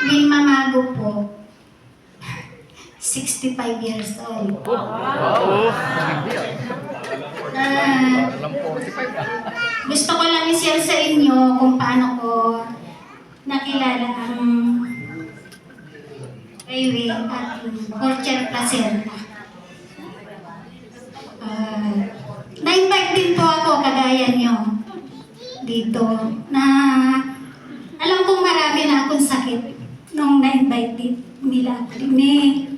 Wilma Mago po. 65 years old. Wow! Gusto ko lang i-share sa inyo kung paano ko nakilala ang Rayway at Porcher Placenta. Na-invite din po ako kagaya nyo dito na alam kong marami na akong sakit nung na-invite nila ni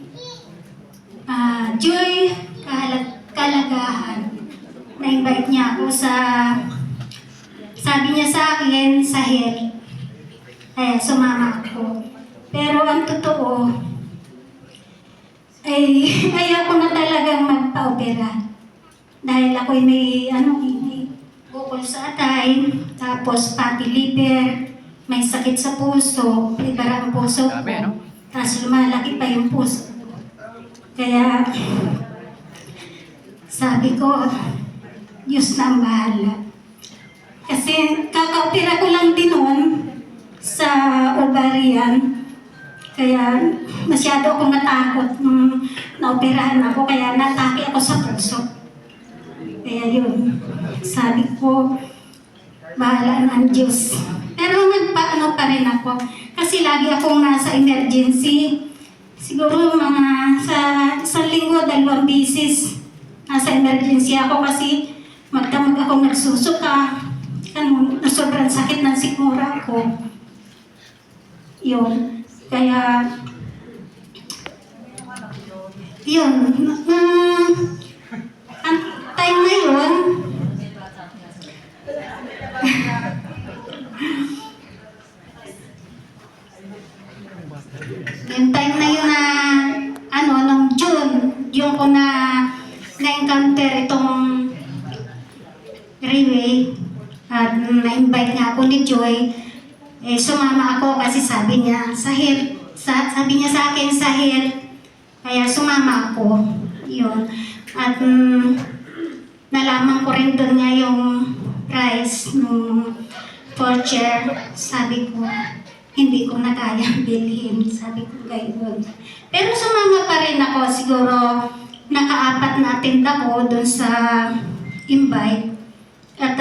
Joy Kalagahan. Na-invite niya ako sa, sabi niya sa akin, sa Sahel. Kaya sumama ako. Pero ang totoo, ay ayaw ko na talagang magpa-opera. Dahil ako'y may bukol sa atay, tapos fatty liver, may sakit sa puso, libara ang puso ko. Tapos lumalaki pa yung puso. Kaya sabi ko, Diyos na ang bahala. Kasi kaka-opera ko lang din noon sa ovarian. Kaya masyado akong natakot nung naoperahan ako, kaya natake ako sa puso. Kaya yun, sabi ko, bahala ng Diyos. Pero nagpaano pa rin ako, kasi lagi akong nasa emergency. Siguro mga sa isang linggo, 2 beses nasa emergency ako kasi magdamag akong nagsusuka. Sobrang sakit ng sikmura ko. Yun. Kaya, yun. Ang time na yun, yung time na yun na, nung June ko na-encounter itong Rayway, at na-invite nga ako ni Joy, sumama ako kasi sabi niya, sabi niya sa akin, Sahel, kaya sumama ako. Yun. At nalaman ko rin doon nga yung price ng Porcher. Sabi ko, hindi ko na kayang bilhin. Sabi ko gayon. Pero sumama pa rin ako. Siguro naka-4 na attend ako doon sa invite. At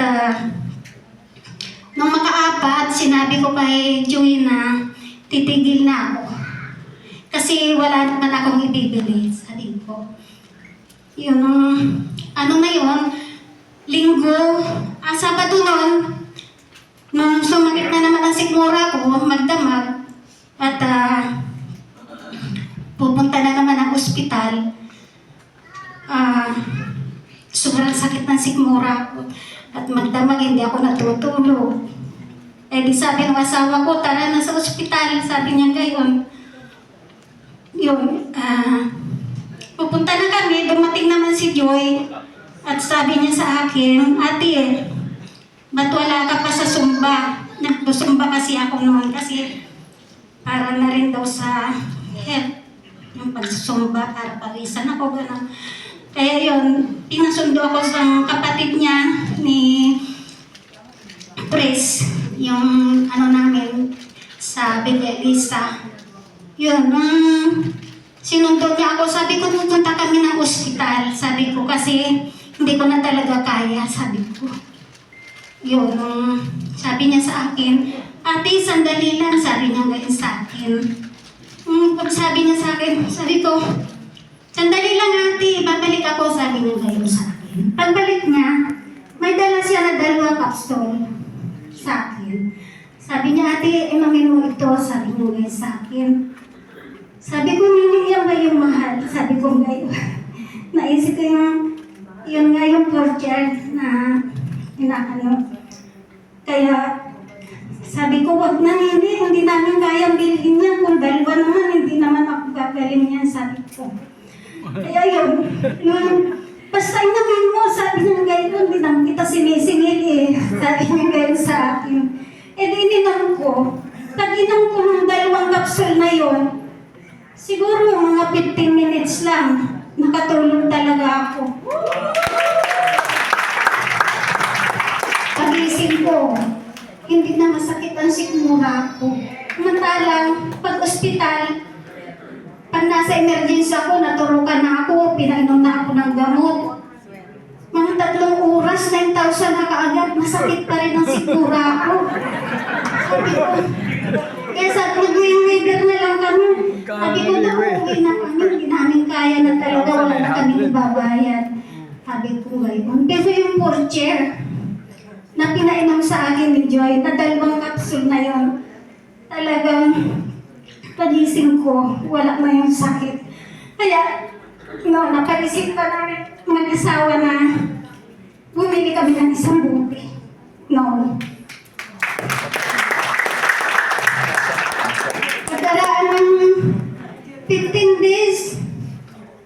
nung maka-4, sinabi ko kay Joey na titigil na ako. Kasi wala naman akong ibibili. Sabi ko. Yun, na yun, Linggo, Sabado noon, nung sumakit na naman ang sikmura ko, magdamag, at pupunta na naman ang ospital, sobrang sakit ng sikmura ko, at magdamag, hindi ako natutulog. Di sabi ng asawa ko, tara na sa ospital, sabi niya gayon. Yun, pupunta na kami, dumating naman si Joy, at sabi niya sa akin, Ate, ba't wala ka pa sa Zumba? Nagdusumba kasi ako noon kasi para na rin daw sa health, yung pag-zumba, para palisan ako, gano'n. Kaya yun, pinasundo ako sa kapatid niya ni Pres, yung namin sa Bebelisa. Yun, sinundo niya ako, sabi ko, pupunta kami ng ospital. Sabi ko, kasi hindi ko na talaga kaya, sabi ko. Yun, sabi niya sa akin, Ate, sandali lang, sabi niya ngayon sa akin. Pag sabi niya sa akin, sabi ko, sandali lang ate, babalik ako, sabi niya ngayon sa akin. Pagbalik niya, may dala siya na 2 capsule sa akin. Sabi niya, Ate, imamin mo ito, sabi niya ngayon sa akin. Sabi ko, yan ba yung mahal? Sabi ko ngayon. Naisip ko yun nga yung Porcher na Kaya, sabi ko, wag na hindi namin kayang bilhin niya. Kung 2 naman, hindi naman ako gagaling niyan, sabi ko. Kaya yun, basta inamin mo, sabi niya ngayon, hindi naman kita sinisingil eh. Sabi niya ngayon sa akin. Di ininam ko. Pag-inam ko ng 2 capsule na yun, siguro mga 15 minutes lang, nakatulog talaga ako. Pagising ko, hindi na masakit ang sikmura ko. Samantalang, pag-ospital, pag nasa emergency ako, naturukan na ako, pinainom na ako ng gamot. Mga 3 oras, 9,000 na kaagad, masakit pa rin ang sikura ako. Sabi ko, kaya sabi ko, mag-waiver na lang kami. Sabi ko, uuwi na kami, hindi namin kaya na talaga, wala na kami ibabayad. Sabi ko, gayun. Pero yung porcher, na pinainom sa akin ni Joy, na 2 kapsul na yun, talagang pagising ko, wala na yung sakit. Kaya, napagising pa namin mag-asawa na bumili kami ng isang buti. Pagkaraan ng 15 days,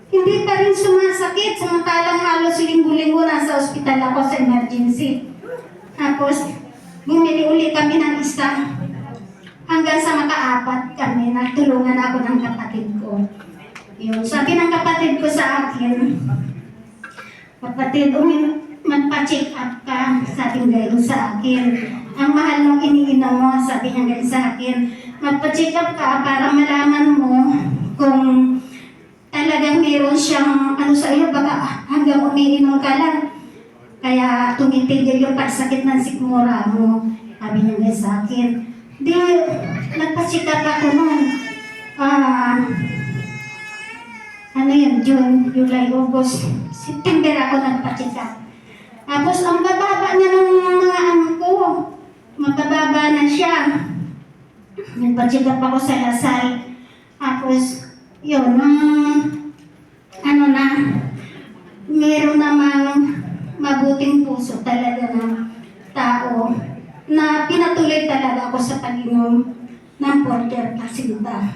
hindi pa rin sumasakit. Samantalang halos linggo-linggo nasa ospital ako sa emergency. Tapos, bumili ulit kami ng isang hanggang sa maka-4 kami. Nagtulungan ako ng kapatid ko. Yun. Sabi ng kapatid ko sa akin, kapatid, magpa-check up ka, sabi nga yun sa akin. Ang mahal mong iniinom mo, sabi niya ganyan sa akin, magpa-check up ka para malaman mo kung talagang meron siyang sa iyo, baka hanggang umiinom ka lang. Kaya tumitigil yung pagsakit ng sikmura mo, sabi niya ganyan sa akin. Di, nagpa-check up ako noon. June, July, August, September ako nagpa-check up. Tapos ang bababa niya ng mga ko, mabababa na siya. Nagpa-check up ako sa Lasal. Tapos, yun, meron namang mabuting puso talaga ng tao na pinatuloy talaga ako sa pag-inom ng Porter Placinta.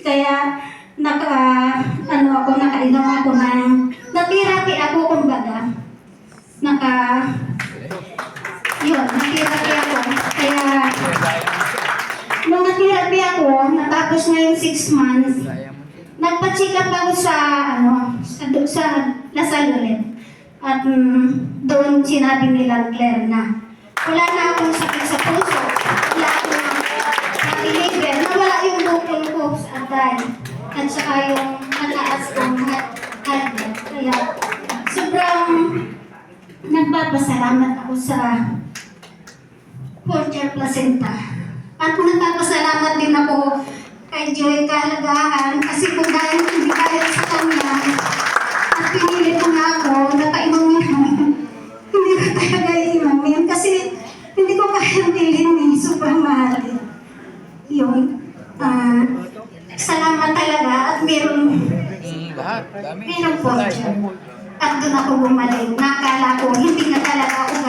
Kaya, nakainom ako ng, na-therapy ako kumbaga. Na-therapy ako. Kaya, nung na-therapy ako, natapos na yung 6 months, nagpa-check up ako sa Lasal ulit. At doon sinabi nila Claire na wala na akong sakit sa puso, wala akong na-deliver, nawala yung bukol ko sa atay, at saka yung mataas ng heart rate. Kaya sobrang nagpapasalamat ako sa Porter Placinta. At nagpapasalamat din ako kay Joy Kahalagahan kasi kung dahil hindi dahil sa kanya at pinili ko na ako, napainom niya hindi ko talaga iinumin kasi hindi ko kayang bilhin sobrang mahal. Yun. Salamat talaga at meron Porter. At doon ako gumaling. Nakala ko, hindi na talaga ako